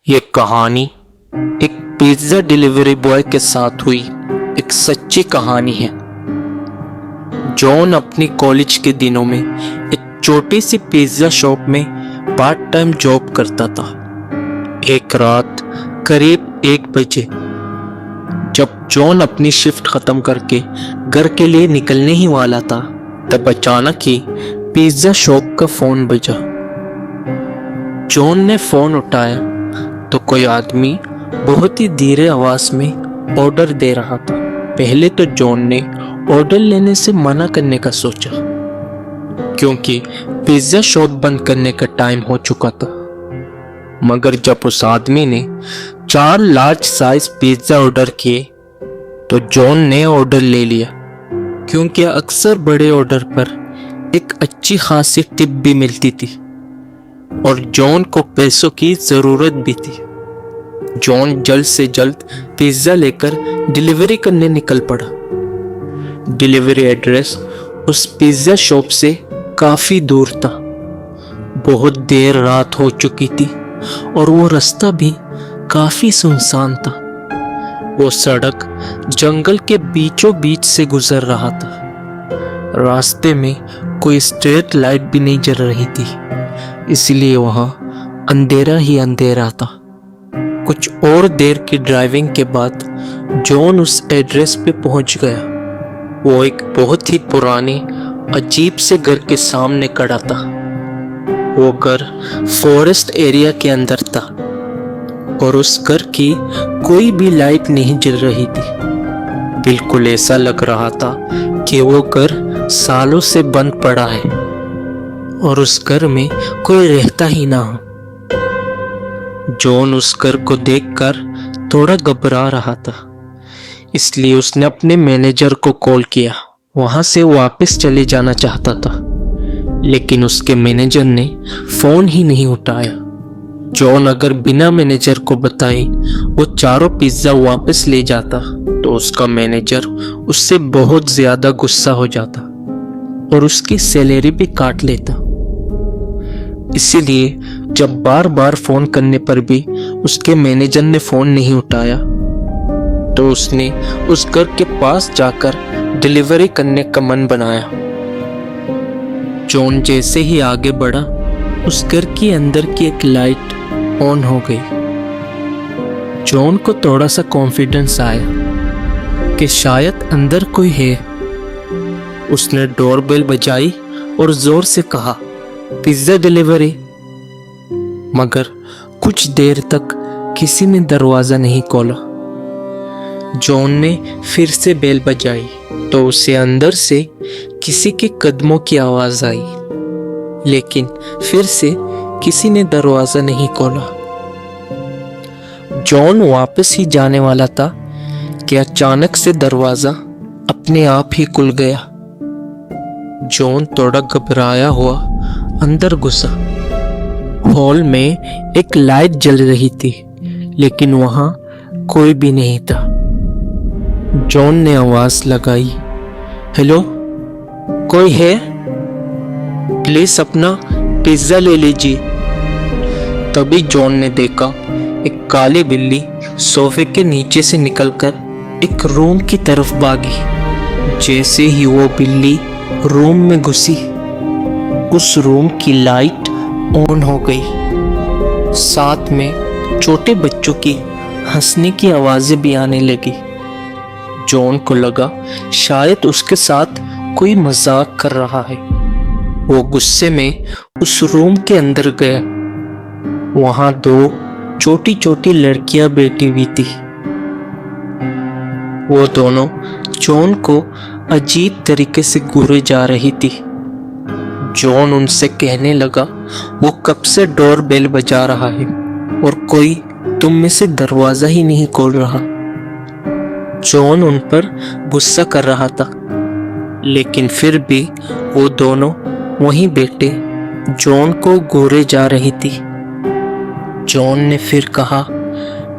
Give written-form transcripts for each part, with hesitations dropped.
ये कहानी एक पिज्जा डिलीवरी बॉय के साथ हुई एक सच्ची कहानी है। जॉन अपनी कॉलेज के दिनों में एक छोटी सी पिज्जा शॉप में पार्ट टाइम जॉब करता था। एक रात करीब 1 बजे जब जॉन अपनी शिफ्ट खत्म करके घर के लिए निकलने ही वाला था, तब अचानक ही पिज्जा शॉप का फोन बजा। जॉन ने फोन उठाया तो कोई आदमी बहुत ही धीरे आवाज में ऑर्डर दे रहा था। पहले तो जॉन ने ऑर्डर लेने से मना करने का सोचा, क्योंकि पिज्जा शॉप बंद करने का टाइम हो चुका था। मगर जब उस आदमी ने 4 लार्ज साइज पिज्जा ऑर्डर किए तो जॉन ने ऑर्डर ले लिया, क्योंकि अक्सर बड़े ऑर्डर पर एक अच्छी खासी टिप भी मिलती थी और जॉन को पैसों की जरूरत भी थी। जॉन जल्द से जल्द पिज्जा लेकर डिलीवरी करने निकल पड़ा। डिलीवरी एड्रेस उस पिज्जा शॉप से काफी दूर था। बहुत देर रात हो चुकी थी और वो रास्ता भी काफी सुनसान था। वो सड़क जंगल के बीचों बीच से गुजर रहा था। रास्ते में कोई स्ट्रीट लाइट भी नहीं जल रही थी, इसलिए वहां अंधेरा ही अंधेरा था। कुछ और देर की ड्राइविंग के बाद जॉन उस एड्रेस पे पहुंच गया। वो एक बहुत ही पुराने अजीब से घर के सामने खड़ा था। वो घर फॉरेस्ट एरिया के अंदर था और उस घर की कोई भी लाइट नहीं जल रही थी। बिल्कुल ऐसा लग रहा था कि वो घर सालों से बंद पड़ा है और उस घर में कोई रहता ही ना हो। जॉन उस घर को देखकर थोड़ा घबरा रहा था, इसलिए उसने अपने मैनेजर को कॉल किया। वहां से वापस चले जाना चाहता था, लेकिन उसके मैनेजर ने फोन ही नहीं उठाया। जॉन अगर बिना मैनेजर को बताए वो चारों पिज्जा वापस ले जाता तो उसका मैनेजर उससे बहुत ज्यादा गुस्सा हो जाता और उसकी सैलरी भी काट लेता। इसीलिए जब बार बार फोन करने पर भी उसके मैनेजर ने फोन नहीं उठाया तो उसने उस घर के पास जाकर डिलीवरी करने का मन बनाया। जॉन जैसे ही आगे बढ़ा, उस घर के अंदर की एक लाइट ऑन हो गई। जॉन को थोड़ा सा कॉन्फिडेंस आया कि शायद अंदर कोई है। उसने डोरबेल बजाई और जोर से कहा, पिज्जा डिलीवरी। मगर कुछ देर तक किसी ने दरवाजा नहीं खोला। जॉन ने फिर से बेल बजाई तो उसे अंदर से किसी के कदमों की आवाज आई, लेकिन फिर से किसी ने दरवाजा नहीं खोला। जॉन वापस ही जाने वाला था कि अचानक से दरवाजा अपने आप ही खुल गया। जॉन थोड़ा घबराया हुआ अंदर घुसा। हॉल में एक लाइट जल रही थी, लेकिन वहां कोई भी नहीं था। जॉन ने आवाज लगाई, हेलो, कोई है? प्लीज अपना पिज्जा ले लीजिए। तभी जॉन ने देखा एक काली बिल्ली सोफे के नीचे से निकलकर एक रूम की तरफ भागी। जैसे ही वो बिल्ली रूम में घुसी, उस रूम की लाइट ऑन हो गई। साथ में छोटे बच्चों की हंसने की आवाजें भी आने लगी। जॉन को लगा शायद उसके साथ कोई मजाक कर रहा है। वो गुस्से में उस रूम के अंदर गया। वहां 2 छोटी छोटी लड़कियां बैठी हुई थी। वो दोनों जॉन को अजीब तरीके से घूरे जा रही थी। जॉन उनसे कहने लगा, वो कब से डोर बेल बजा रहा है और कोई तुम में से दरवाजा ही नहीं खोल रहा। जॉन उन पर गुस्सा कर रहा था, लेकिन फिर भी वो दोनों वहीं बैठे जॉन को घूरे जा रही थी। जॉन ने फिर कहा,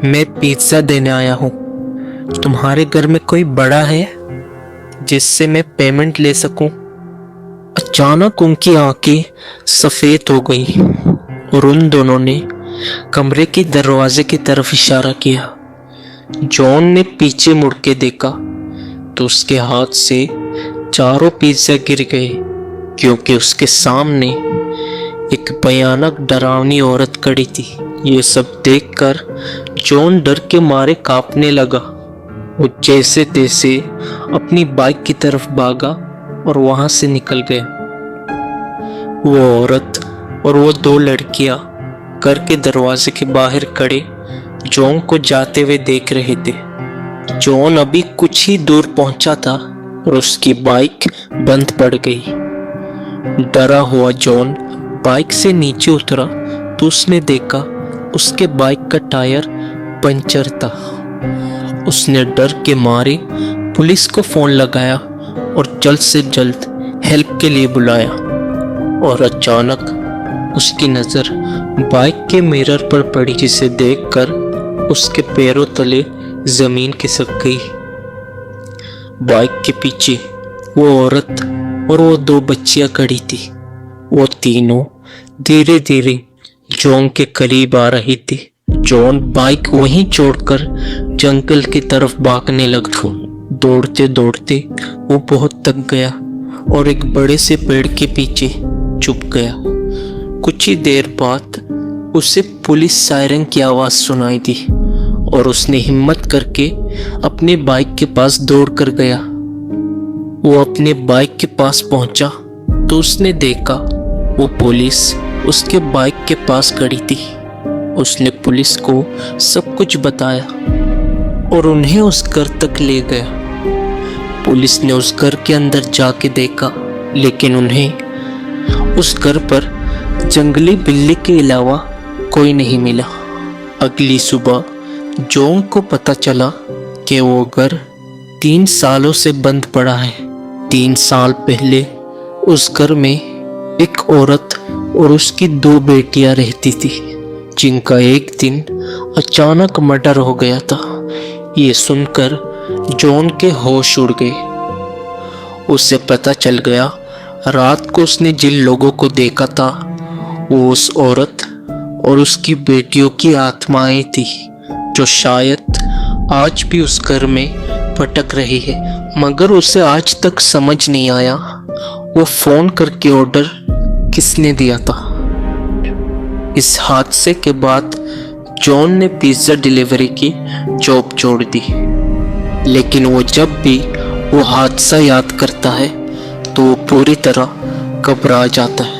मैं पिज्जा देने आया हूँ। तुम्हारे घर में कोई बड़ा है जिससे मैं पेमेंट ले सकूं? अचानक उनकी आंखें सफेद हो गई और उन दोनों ने कमरे के दरवाजे की तरफ इशारा किया। जॉन ने पीछे मुड़ के देखा तो उसके हाथ से चारों पिज्जा गिर गए, क्योंकि उसके सामने एक भयानक डरावनी औरत खड़ी थी। ये सब देखकर जॉन डर के मारे कांपने लगा। वो जैसे तैसे अपनी बाइक की तरफ भागा और वहां से निकल गया। वो औरत और वो दो लड़कियां घर के दरवाजे के बाहर खड़े जॉन को जाते हुए देख रहे थे। जॉन अभी कुछ ही दूर पहुंचा था और उसकी बाइक बंद पड़ गई। डरा हुआ जॉन बाइक से नीचे उतरा तो उसने देखा उसके बाइक का टायर पंचर था। उसने डर के मारे पुलिस को फोन लगाया और जल्द से जल्द हेल्प के लिए बुलाया। और अचानक उसकी नज़र बाइक के मिरर पर पड़ी, जिसे देखकर उसके पैरों तले जमीन खिसक गई। बाइक के पीछे वो औरत और वो दो बच्चियां खड़ी थी। वो तीनों धीरे धीरे जॉन के करीब आ रही थी। जॉन बाइक वहीं छोड़कर जंगल की तरफ भागने लगा। दौड़ते दौड़ते वो बहुत थक गया और एक बड़े से पेड़ के पीछे छुप गया। कुछ ही देर बाद उसे पुलिस सायरन की आवाज सुनाई दी और उसने हिम्मत करके अपने बाइक के पास दौड़ कर गया। वो अपने बाइक के पास पहुंचा तो उसने देखा वो पुलिस उसके बाइक के पास खड़ी थी। उसने पुलिस को सब कुछ बताया और उन्हें उस घर तक ले गया। पुलिस ने उस घर के अंदर जाके देखा, लेकिन उन्हें उस घर पर जंगली बिल्ली के अलावा कोई नहीं मिला। अगली सुबह जॉन को पता चला कि वो घर 3 सालों से बंद पड़ा है। 3 साल पहले उस घर में एक औरत और उसकी 2 बेटियां रहती थी, जिनका एक दिन अचानक मर्डर हो गया था। ये सुनकर जॉन के होश उड़ गए। उसे पता चल गया रात को उसने जिन लोगों को देखा था वो उस औरत और उसकी बेटियों की आत्माएं थी, जो शायद आज भी उस घर में भटक रही है। मगर उसे आज तक समझ नहीं आया वो फोन करके ऑर्डर किसने दिया था। इस हादसे के बाद जॉन ने पिज्जा डिलीवरी की जॉब छोड़ दी, लेकिन वो जब भी वो हादसा याद करता है तो वो पूरी तरह घबरा जाता है।